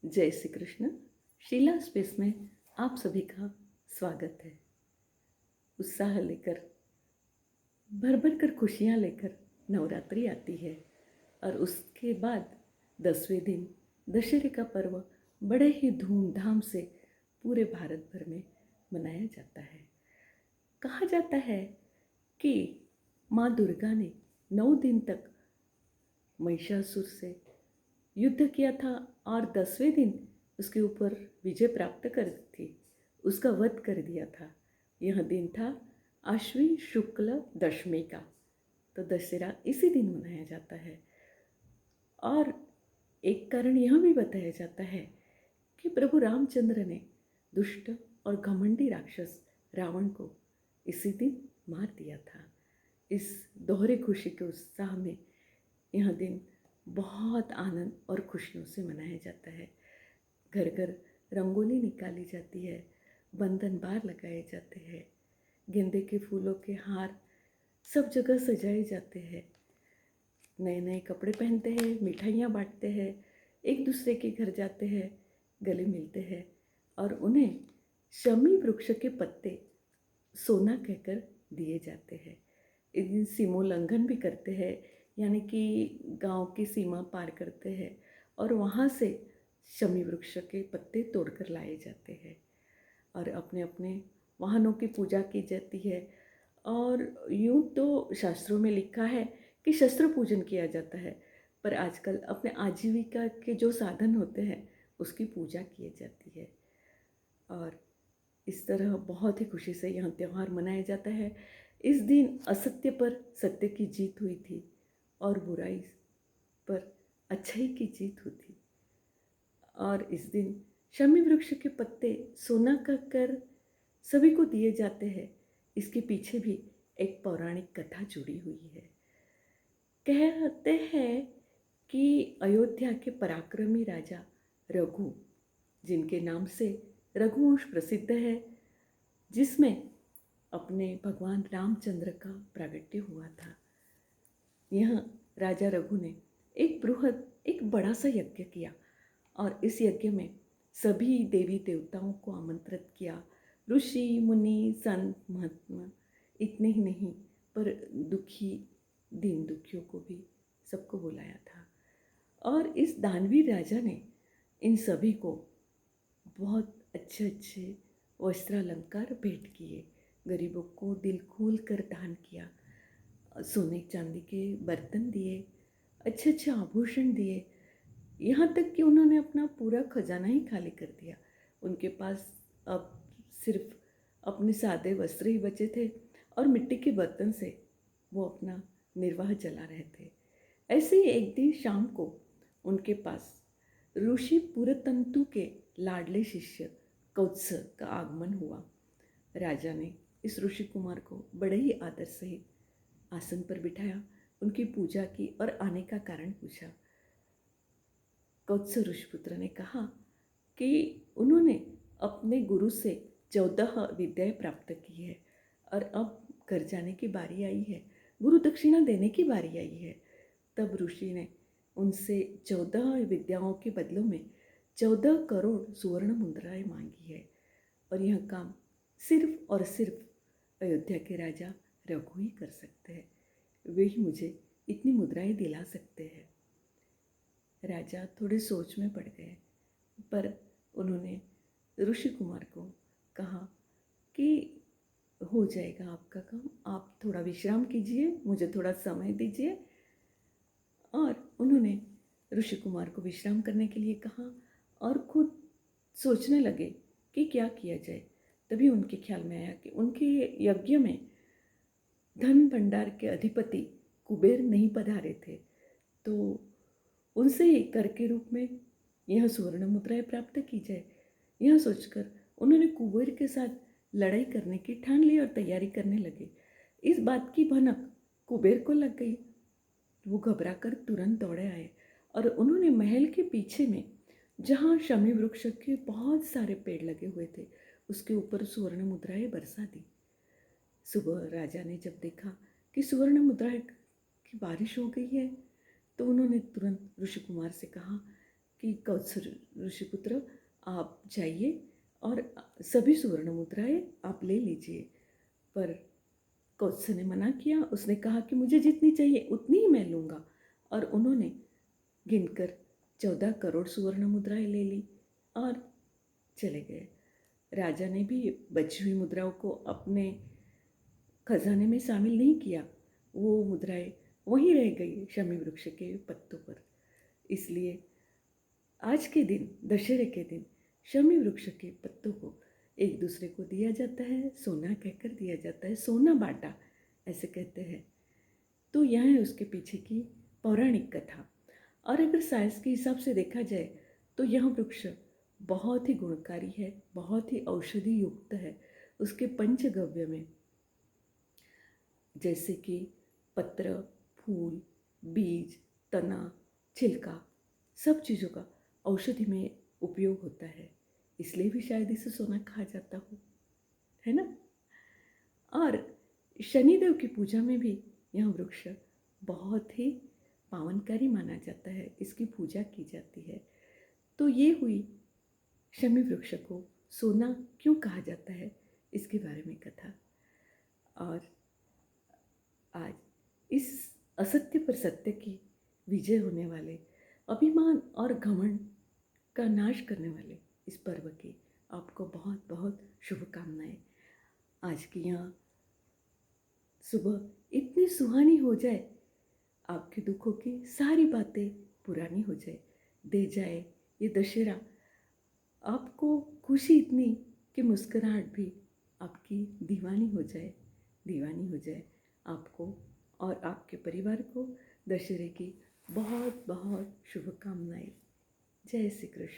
जय श्री कृष्ण। शीला स्पेस में आप सभी का स्वागत है। उत्साह लेकर, भर भर कर खुशियाँ लेकर नवरात्रि आती है और उसके बाद 10वें दिन दशहरे का पर्व बड़े ही धूमधाम से पूरे भारत भर में मनाया जाता है। कहा जाता है कि माँ दुर्गा ने 9 दिन तक महिषासुर से युद्ध किया था और 10वें दिन उसके ऊपर विजय प्राप्त कर थी, उसका वध कर दिया था। यह दिन था आश्विन शुक्ल दशमी का, तो दशहरा इसी दिन मनाया जाता है। और एक कारण यह भी बताया जाता है कि प्रभु रामचंद्र ने दुष्ट और घमंडी राक्षस रावण को इसी दिन मार दिया था। इस दोहरे खुशी के उत्साह में यह दिन बहुत आनंद और खुशियों से मनाया जाता है। घर घर रंगोली निकाली जाती है, बंधन बार लगाए जाते हैं, गेंदे के फूलों के हार सब जगह सजाए जाते हैं, नए नए कपड़े पहनते हैं, मिठाइयाँ बांटते हैं, एक दूसरे के घर जाते हैं, गले मिलते हैं और उन्हें शमी वृक्ष के पत्ते सोना कहकर दिए जाते हैं। इस दिन सीमोल्लंघन भी करते हैं, यानी कि गांव की सीमा पार करते हैं और वहाँ से शमी वृक्ष के पत्ते तोड़कर लाए जाते हैं और अपने अपने वाहनों की पूजा की जाती है। और यूँ तो शास्त्रों में लिखा है कि शस्त्र पूजन किया जाता है, पर आजकल अपने आजीविका के जो साधन होते हैं उसकी पूजा की जाती है। और इस तरह बहुत ही खुशी से यह त्यौहार मनाया जाता है। इस दिन असत्य पर सत्य की जीत हुई थी और बुराई पर अच्छाई की जीत हुई थी। और इस दिन शमी वृक्ष के पत्ते सोना कहकर सभी को दिए जाते हैं। इसके पीछे भी एक पौराणिक कथा जुड़ी हुई है। कहते हैं कि अयोध्या के पराक्रमी राजा रघु, जिनके नाम से रघुवंश प्रसिद्ध है, जिसमें अपने भगवान रामचंद्र का प्रागट्य हुआ था, यह राजा रघु ने एक बड़ा सा यज्ञ किया और इस यज्ञ में सभी देवी देवताओं को आमंत्रित किया। ऋषि मुनि संत महात्मा इतने ही नहीं, पर दुखी दीन दुखियों को भी सबको बुलाया था। और इस दानवीर राजा ने इन सभी को बहुत अच्छे अच्छे वस्त्रालंकार भेंट किए, गरीबों को दिल खोल कर दान किया, सोने चांदी के बर्तन दिए, अच्छे अच्छे आभूषण दिए, यहाँ तक कि उन्होंने अपना पूरा खजाना ही खाली कर दिया। उनके पास अब सिर्फ अपने सादे वस्त्र ही बचे थे और मिट्टी के बर्तन से वो अपना निर्वाह चला रहे थे। ऐसे ही एक दिन शाम को उनके पास ऋषि पुरतंतु के लाडले शिष्य कौत्स का आगमन हुआ। राजा ने इस ऋषि कुमार को बड़े ही आदर सहित आसन पर बिठाया, उनकी पूजा की और आने का कारण पूछा। कौत्स ऋषिपुत्र ने कहा कि उन्होंने अपने गुरु से 14 विद्याएं प्राप्त की है और अब घर जाने की बारी आई है, गुरु दक्षिणा देने की बारी आई है। तब ऋषि ने उनसे 14 विद्याओं के बदलों में 14 करोड़ सुवर्ण मुद्राएं मांगी है और यह काम सिर्फ और सिर्फ अयोध्या के राजा रघु ही कर सकते हैं, वे ही मुझे इतनी मुद्राएं दिला सकते हैं। राजा थोड़े सोच में पड़ गए, पर उन्होंने ऋषि कुमार को कहा कि हो जाएगा आपका काम, आप थोड़ा विश्राम कीजिए, मुझे थोड़ा समय दीजिए। और उन्होंने ऋषि कुमार को विश्राम करने के लिए कहा और खुद सोचने लगे कि क्या किया जाए। तभी उनके ख्याल में आया कि उनके यज्ञ में धन भंडार के अधिपति कुबेर नहीं पधारे थे, तो उनसे ही कर के रूप में यह सुवर्ण मुद्राएं प्राप्त की जाए। यह सोचकर उन्होंने कुबेर के साथ लड़ाई करने की ठान ली और तैयारी करने लगे। इस बात की भनक कुबेर को लग गई। वो घबराकर तुरंत दौड़े आए और उन्होंने महल के पीछे में, जहाँ शमी वृक्ष के बहुत सारे पेड़ लगे हुए थे, उसके ऊपर सुवर्ण मुद्राएं बरसा दी। सुबह राजा ने जब देखा कि सुवर्ण मुद्राएं की बारिश हो गई है, तो उन्होंने तुरंत ऋषि कुमार से कहा कि कौत्स ऋषिपुत्र आप जाइए और सभी सुवर्ण मुद्राएं आप ले लीजिए। पर कौत्स ने मना किया। उसने कहा कि मुझे जितनी चाहिए उतनी ही मैं लूँगा। और उन्होंने गिनकर 14 करोड़ सुवर्ण मुद्राएं ले ली और चले गए। राजा ने भी बची हुई मुद्राओं को अपने खजाने में शामिल नहीं किया। वो मुद्राएं वहीं रह गई शमी वृक्ष के पत्तों पर। इसलिए आज के दिन, दशहरे के दिन, शमी वृक्ष के पत्तों को एक दूसरे को दिया जाता है, सोना कहकर दिया जाता है, सोना बांटा ऐसे कहते हैं। तो यह है उसके पीछे की पौराणिक कथा। और अगर साइंस के हिसाब से देखा जाए तो यह वृक्ष बहुत ही गुणकारी है, बहुत ही औषधि युक्त है। उसके पंचगव्य में जैसे कि पत्र, फूल, बीज, तना, छिलका, सब चीज़ों का औषधि में उपयोग होता है। इसलिए भी शायद इसे सोना कहा जाता हो, है ना। और शनिदेव की पूजा में भी यह वृक्ष बहुत ही पावनकारी माना जाता है, इसकी पूजा की जाती है। तो ये हुई शमी वृक्ष को सोना क्यों कहा जाता है इसके बारे में कथा। और आज इस असत्य पर सत्य की विजय होने वाले, अभिमान और घमंड का नाश करने वाले इस पर्व की आपको बहुत बहुत शुभकामनाएं। आज की यहाँ सुबह इतनी सुहानी हो जाए, आपके दुखों की सारी बातें पुरानी हो जाए, दे जाए ये दशहरा आपको खुशी इतनी कि मुस्कुराहट भी आपकी दीवानी हो जाए, दीवानी हो जाए। आपको और आपके परिवार को दशहरे की बहुत बहुत शुभकामनाएं। जय श्री कृष्ण।